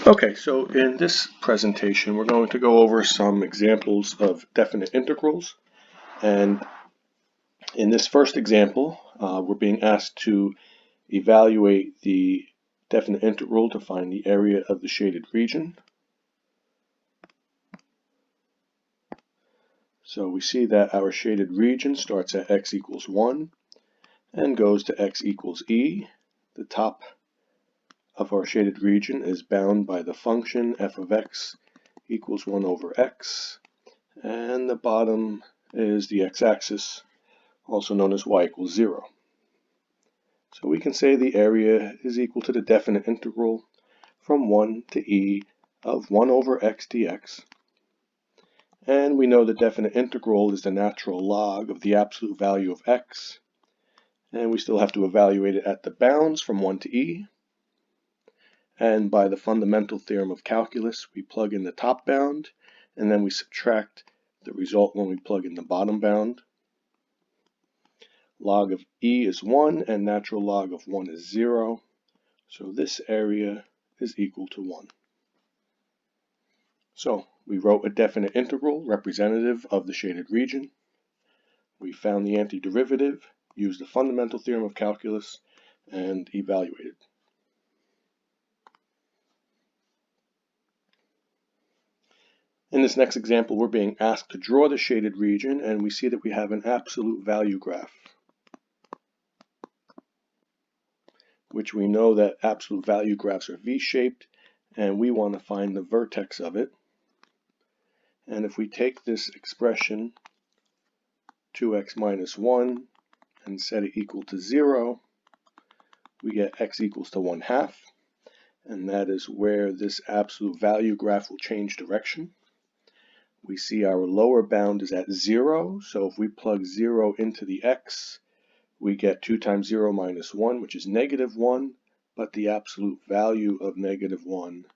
Okay, so in this presentation, we're going to go over some examples of definite integrals. And in this first example, we're being asked to evaluate the definite integral to find the area of the shaded region. So we see that our shaded region starts at x equals 1 and goes to x equals e. The top of our shaded region is bound by the function f of x equals 1 over x. And the bottom is the x-axis, also known as y equals 0. So we can say the area is equal to the definite integral from 1 to e of 1 over x dx. And we know the definite integral is the natural log of the absolute value of x. And we still have to evaluate it at the bounds from 1 to e. And by the fundamental theorem of calculus, we plug in the top bound, and then we subtract the result when we plug in the bottom bound. Log of e is 1 and natural log of 1 is 0. So this area is equal to 1. So we wrote a definite integral representative of the shaded region. We found the antiderivative, used the fundamental theorem of calculus, and evaluated. In this next example, we're being asked to draw the shaded region, and we see that we have an absolute value graph, which we know that absolute value graphs are V-shaped, and we want to find the vertex of it. And if we take this expression, 2x minus 1, and set it equal to 0, we get x equals to 1/2, and that is where this absolute value graph will change direction. We see our lower bound is at 0, so if we plug 0 into the x, we get 2 times 0 minus 1, which is negative 1, but the absolute value of negative 1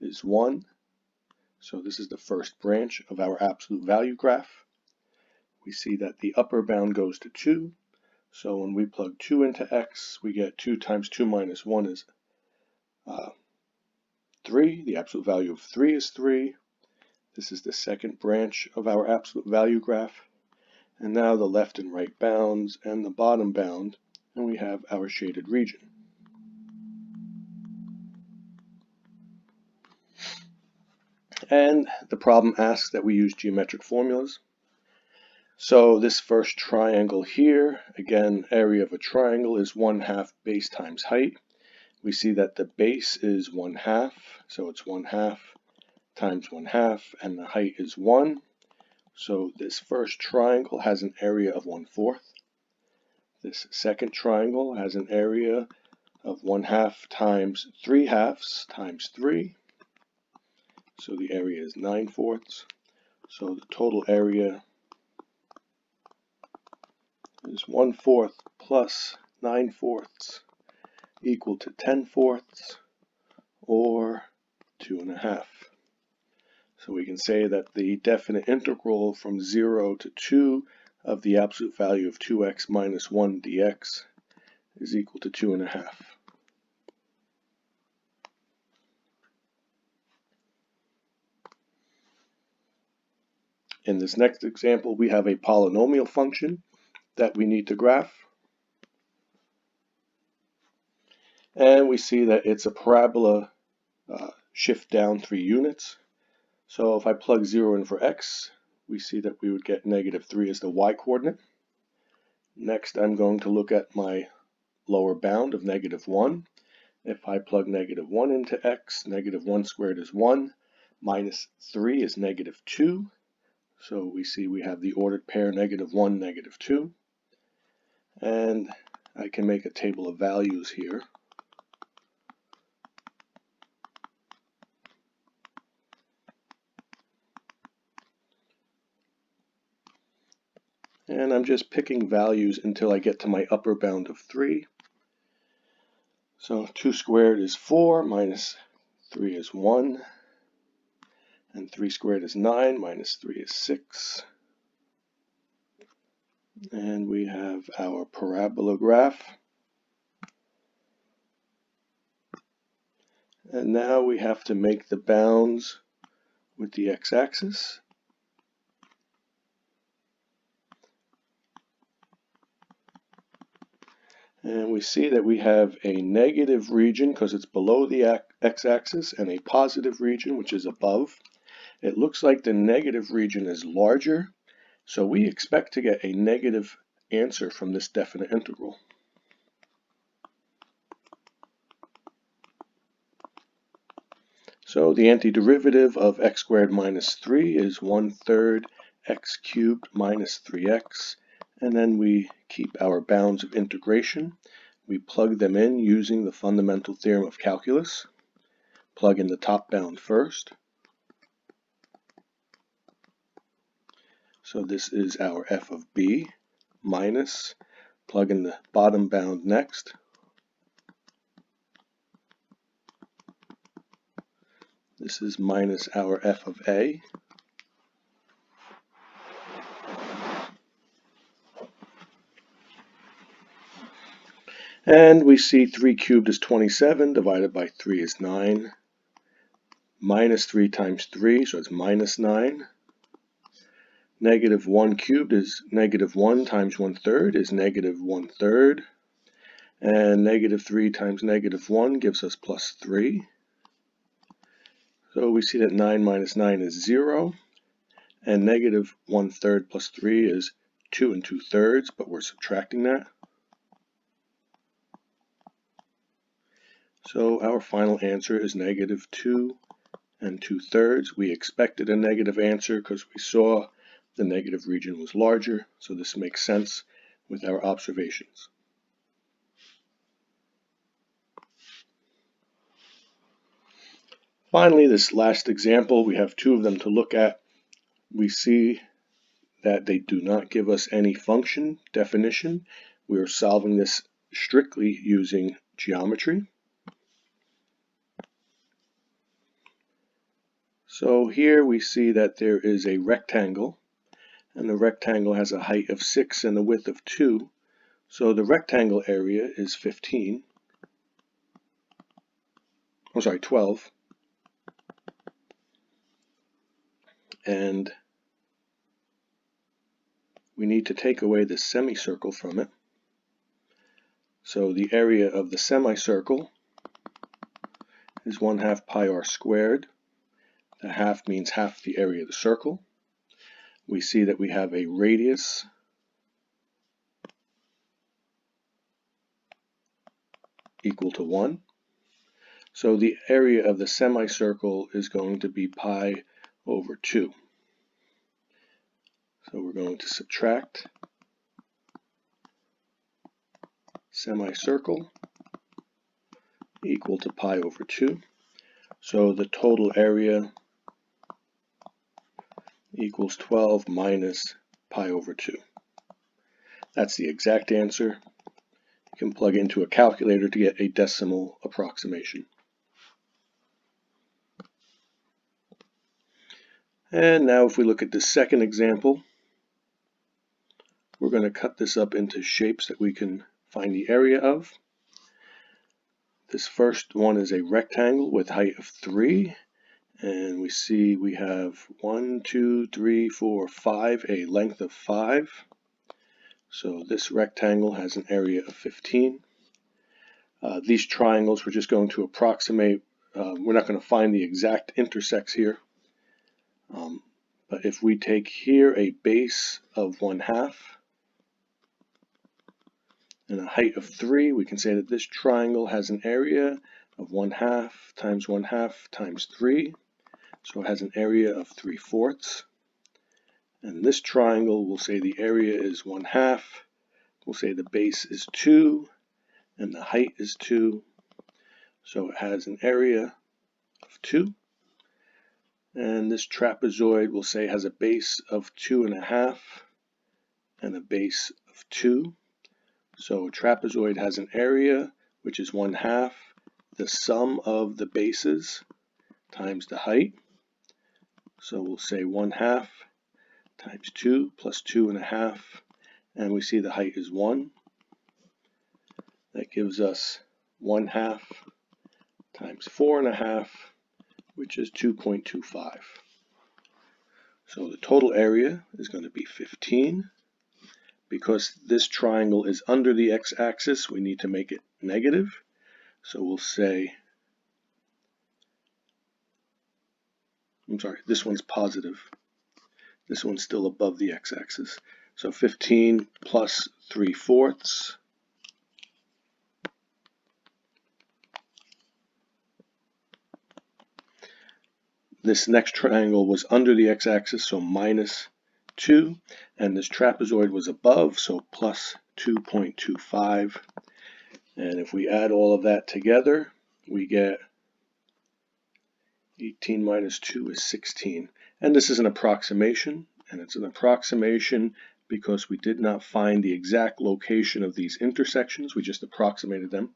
is 1. So this is the first branch of our absolute value graph. We see that the upper bound goes to 2. So when we plug 2 into x, we get 2 times 2 minus 1 is 3. The absolute value of 3 is 3. This is the second branch of our absolute value graph. And now the left and right bounds and the bottom bound, and we have our shaded region. And the problem asks that we use geometric formulas. So this first triangle here, again, area of a triangle is 1/2 base times height. We see that the base is 1/2, so it's 1/2 times 1/2, and the height is 1. So this first triangle has an area of 1/4. This second triangle has an area of 1/2 times 3/2 times 3. So the area is 9/4. So the total area is 1/4 plus 9/4 equal to 10/4, or 2.5. So we can say that the definite integral from 0 to 2 of the absolute value of 2x minus 1 dx is equal to 2.5. In this next example, we have a polynomial function that we need to graph. And we see that it's a parabola shift down 3 units. So if I plug 0 in for x, we see that we would get -3 as the y-coordinate. Next, I'm going to look at my lower bound of -1. If I plug -1 into x, -1 squared is 1, minus 3 is -2. So we see we have the ordered pair -1, -2. And I can make a table of values here. And I'm just picking values until I get to my upper bound of 3. So 2 squared is 4, minus 3 is 1, and 3 squared is 9, minus 3 is 6. And we have our parabola graph. And now we have to make the bounds with the x-axis. And we see that we have a negative region because it's below the x-axis and a positive region which is above. It looks like the negative region is larger, so we expect to get a negative answer from this definite integral. So the antiderivative of x squared minus 3 is 1/3 x cubed minus 3x. And then we keep our bounds of integration. We plug them in using the fundamental theorem of calculus. Plug in the top bound first. So this is our f of b minus, plug in the bottom bound next. This is minus our f of a. And we see 3 cubed is 27, divided by 3 is 9. Minus 3 times 3, so it's minus 9. Negative 1 cubed is negative 1 times 1/3 is negative 1/3. And negative 3 times negative 1 gives us plus 3. So we see that 9 minus 9 is 0. And negative 1/3 plus 3 is 2 2/3, but we're subtracting that. So our final answer is negative 2 2/3. We expected a negative answer because we saw the negative region was larger, so this makes sense with our observations. Finally, this last example, we have two of them to look at. We see that they do not give us any function definition. We are solving this strictly using geometry. So here we see that there is a rectangle, and the rectangle has a height of 6 and a width of 2. So the rectangle area is 12. And we need to take away the semicircle from it. So the area of the semicircle is 1/2 pi r squared. The half means half the area of the circle. We see that we have a radius equal to 1. So the area of the semicircle is going to be pi over 2. So we're going to subtract semicircle equal to pi over 2. So the total area equals 12 minus pi over 2. That's the exact answer. You can plug into a calculator to get a decimal approximation. And now if we look at the second example, we're going to cut this up into shapes that we can find the area of. This first one is a rectangle with height of 3. And we see we have 1, 2, 3, 4, 5, a length of 5. So this rectangle has an area of 15. These triangles we're just going to approximate. We're not going to find the exact intersects here. But if we take here a base of 1/2 and a height of 3, we can say that this triangle has an area of 1/2 times 1/2 times 3. So it has an area of 3/4. And this triangle, we'll say the area is 1/2. We'll say the base is 2 and the height is 2. So it has an area of 2. And this trapezoid, we'll say, has a base of 2.5 and a base of 2. So a trapezoid has an area which is 1/2 the sum of the bases times the height. So we'll say 1/2 times 2 plus 2.5, and we see the height is 1. That gives us 1/2 times 4.5, which is 2.25. So the total area is going to be 15. Because this triangle is under the x-axis, we need to make it negative. So we'll say, this one's positive. This one's still above the x-axis. So 15 plus 3/4. This next triangle was under the x-axis, so minus 2. And this trapezoid was above, so plus 2.25. And if we add all of that together, we get 18 minus 2 is 16. And this is an approximation, and it's an approximation because we did not find the exact location of these intersections. We just approximated them.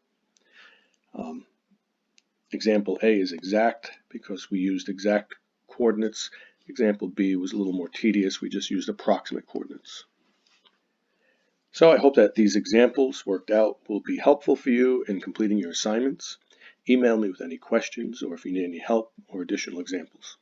Example A is exact because we used exact coordinates. Example B was a little more tedious. We just used approximate coordinates. So I hope that these examples worked out will be helpful for you in completing your assignments. Email me with any questions or if you need any help or additional examples.